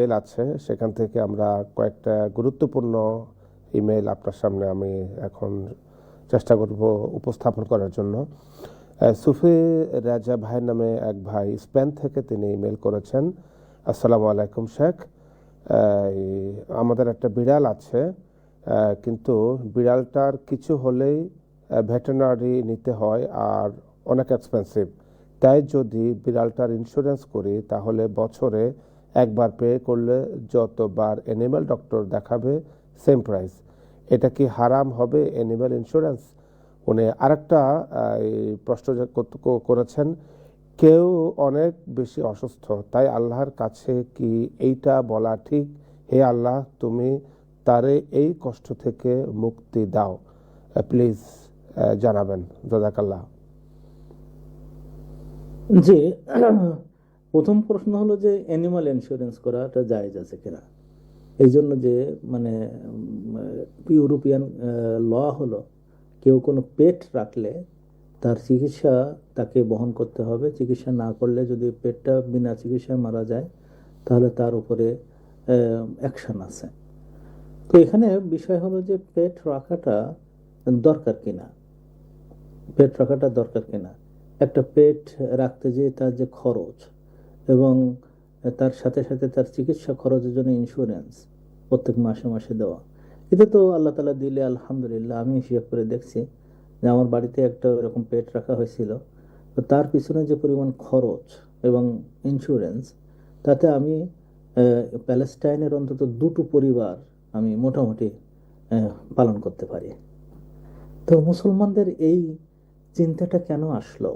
Email আছে, সেখান থেকে আমরা কয়েকটা গুরুত্বপূর্ণ ইমেল আপনার সামনে আমি এখন চেষ্টা করব উপস্থাপন করার জন্য। সুফি রাজা ভাই নামে এক ভাই স্পেন থেকে তিনি ইমেল করেছেন। আসসালামু আলাইকুম শেখ, আমাদের একটা বিড়াল আছে, কিন্তু বিড়ালটার কিছু হলেই ভেটেরিনারি নিতে হয় আর অনেক এক্সপেন্সিভ। তাই যদি বিড়ালটার ইন্স্যুরেন্স করি তাহলে বছরে একবার পে করলে যতবার অ্যানিম্যাল ডক্টর দেখাবে সেম প্রাইস। এটা কি হারাম হবে অ্যানিম্যাল ইন্স্যুরেন্স? উনি আরেকটা প্রশ্ন করেছেন, কেউ অনেক বেশি অসুস্থ, তাই আল্লাহর কাছে কি এইটা বলা ঠিক, হে আল্লাহ তুমি তারে এই কষ্ট থেকে মুক্তি দাও, প্লিজ জানাবেন, জাযাকাল্লাহ। জি। প্রথম প্রশ্ন হলো যে অ্যানিমাল ইন্স্যুরেন্স করাটা জায়েজ আছে কিনা। এই জন্য যে মানে ইউরোপিয়ান ল হলো কেউ কোনো পেট রাখলে তার চিকিৎসা তাকে বহন করতে হবে। চিকিৎসা না করলে যদি পেটটা বিনা চিকিৎসায় মারা যায় তাহলে তার উপরে অ্যাকশন আছে। তো এখানে বিষয় হলো যে পেট রাখাটা দরকার কিনা, পেট রাখাটা দরকার কিনা। একটা পেট রাখতে যেয়ে তার যে খরচ এবং তার সাথে সাথে তার চিকিৎসা খরচের জন্য ইন্স্যুরেন্স প্রত্যেক মাসে মাসে দেওয়া, এটা তো আল্লাহ তালা দিলে আলহামদুলিল্লাহ। আমি হিসাব করে দেখছি যে আমার বাড়িতে একটা এরকম পেট রাখা হয়েছিল, তো তার পিছনে যে পরিমাণ খরচ এবং ইন্স্যুরেন্স, তাতে আমি প্যালেস্টাইনের অন্তত দুটো পরিবার আমি মোটামুটি পালন করতে পারি। তো মুসলমানদের এই চিন্তাটা কেন আসলো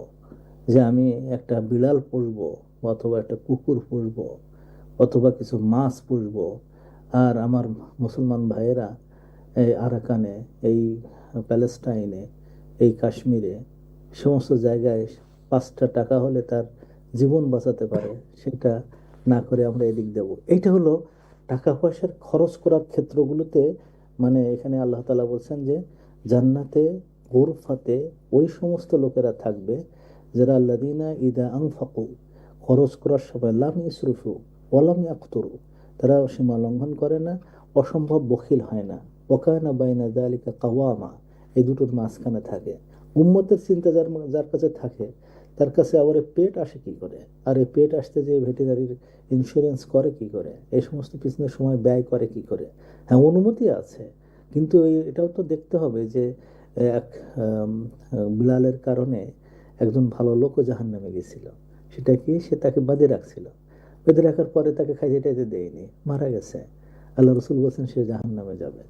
যে আমি একটা বিড়াল পুষবো অথবা একটা কুকুর পুষবো অথবা কিছু মাছ পুষবো, আর আমার মুসলমান ভাইয়েরা এই আরাকানে, এই প্যালেস্টাইনে, এই কাশ্মীরে সমস্ত জায়গায় 5টা টাকা হলে তার জীবন বাঁচাতে পারে, সেটা না করে আমরা এদিক দেব। এইটা হলো টাকা পয়সার খরচ করার ক্ষেত্রগুলোতে। মানে এখানে আল্লাহ তাআলা বলছেন যে জান্নাতে গোরফাতে ওই সমস্ত লোকেরা থাকবে যারা আল্লাযীনা ইযা আনফাকু, খরচ করার সময় লাম ইসরিফু ওয়ালাম ইয়াকতুরু, তারা সীমা লঙ্ঘন করে না, অসম্ভব বখিল হয় না। ওয়াকানা বাইনা যালিকা কাওয়ামা, এই দুটোর মাঝখানে থাকে। উম্মতের চিন্তা যার যার কাছে থাকে তার কাছে আবার এই পেট আসে কি করে, আর এই পেট আসতে যে ভেটেরিনারির ইন্স্যুরেন্স করে কি করে, এই সমস্ত পিছনের সময় ব্যয় করে কি করে। হ্যাঁ, অনুমতি আছে, কিন্তু এটাও তো দেখতে হবে যে এক বিলালের কারণে একজন ভালো লোকও জাহান্নামে গেছিল। সেটা কি, সে তাকে বাঁধে রাখছিল, বেঁধে রাখার পরে তাকে খাইতে টাইতে দেয়নি, মারা গেছে। আল্লাহ রসুল বলছেন সে জাহান্নামে যাবে।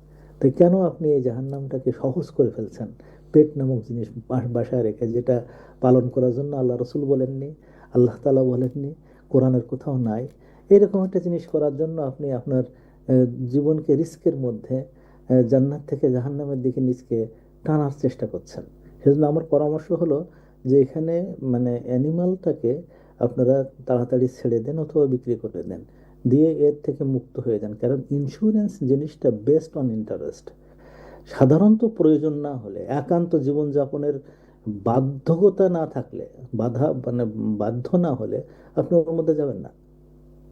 তো কেন আপনি এই জাহান্নামটাকে সহজ করে ফেলছেন পেট নামক জিনিস বাসায় রেখে, যেটা পালন করার জন্য আল্লাহ রসুল বলেননি, আল্লাহ তাআলা বলেননি, কোরআনের কোথাও নাই। এরকম একটা জিনিস করার জন্য আপনি আপনার জীবনকে রিস্কের মধ্যে জান্নাত থেকে জাহান্নামের দিকে নিজকে টানার চেষ্টা করছেন। সেজন্য আমার পরামর্শ হলো যে এখানে মানে অ্যানিমালটাকে আপনারা তাড়াতাড়ি ছেড়ে দেন অথবা বিক্রি করে দেন, দিয়ে এর থেকে মুক্ত হয়ে যান। কারণ ইন্স্যুরেন্স জিনিসটা বেসড অন ইন্টারেস্ট। সাধারণত প্রয়োজন না হলে, একান্ত জীবনযাপনের বাধ্যকতা না থাকলে, বাধা মানে বাধ্য না হলে আপনি ওর মধ্যে যাবেন না।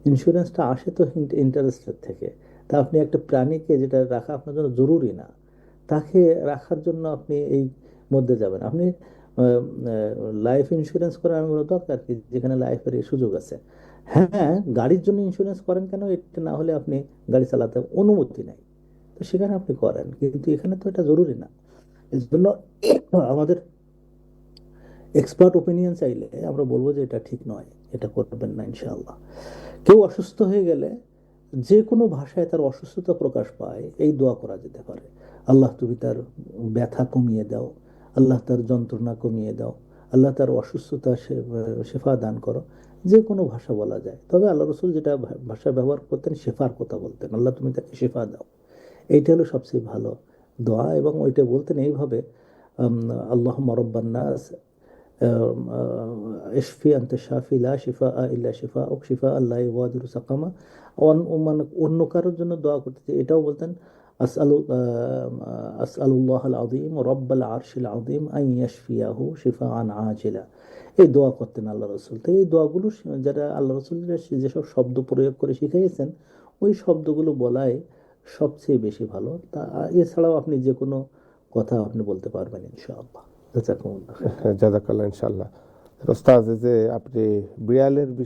ইন্স্যুরেন্সটা আসে তো ইন্টারেস্টের থেকে। তা আপনি একটা প্রাণীকে যেটা রাখা আপনার জন্য জরুরি না, তাকে রাখার জন্য আপনি এই মধ্যে যাবেন। আপনি লাইফ ইন্স্যুরেন্স করার দরকার কি, যেখানে লাইফের এই সুযোগ আছে। হ্যাঁ, গাড়ির জন্য ইন্স্যুরেন্স করেন কেন, এটা না হলে আপনি গাড়ি চালাতে অনুমতি নেই, তো সেখানে আপনি করেন, কিন্তু এখানে তো এটা জরুরি না। এর জন্য আমাদের এক্সপার্ট ওপিনিয়ন চাইলে আমরা বলবো যে এটা ঠিক নয়, এটা করবেন না ইনশাআল্লাহ। কেউ অসুস্থ হয়ে গেলে যে কোনো ভাষায় তার অসুস্থতা প্রকাশ পায়, এই দোয়া করা যেতে পারে। আল্লাহ তুমি তার ব্যথা কমিয়ে দাও, আল্লাহ তার যন্ত্রণা কমিয়ে দাও, আল্লাহ তার অসুস্থতা শেফা দান করো। যে কোনো ভাষা বলা যায়, তবে আল্লাহ রসুল যেটা ভাষা ব্যবহার করতেন শেফার কথা বলতেন, আল্লাহ তুমি তাকে শেফা দাও। এইটা হলো সবচেয়ে ভালো দোয়া। এবং ওইটা বলতেন এইভাবে, আল্লাহ রব্বান নাস ইশফি আনতা শাফি লা শিফা ইল্লা শিফা ও শিফা আল্লাহ ওয়াদিরু সাকামা। মানে অন্য কারোর জন্য দোয়া করতে এটাও বলতেন, আসআলু আসআলুল্লাহ আল আযীম রব্বাল আরশিল আযীম আন ইয়াশফিয়াহু শিফাআন আজিলা। এই দোয়া করতেন আল্লাহ রসুল। তো এই দোয়াগুলো যারা আল্লাহ রসুল যেসব শব্দ প্রয়োগ করে শিখাইয়েছেন, ওই শব্দগুলো বলাই সবচেয়ে বেশি ভালো। তা এছাড়াও আপনি যে কোনো কথা আপনি বলতে পারবেন ইনশাআল্লাহ। জাযাকুমুল্লাহ খাইর। জাযাকাল্লাহ ইনশাআল্লাহ। ওস্তাদ, এই যে আপনি বিড়ালের বিষয়ে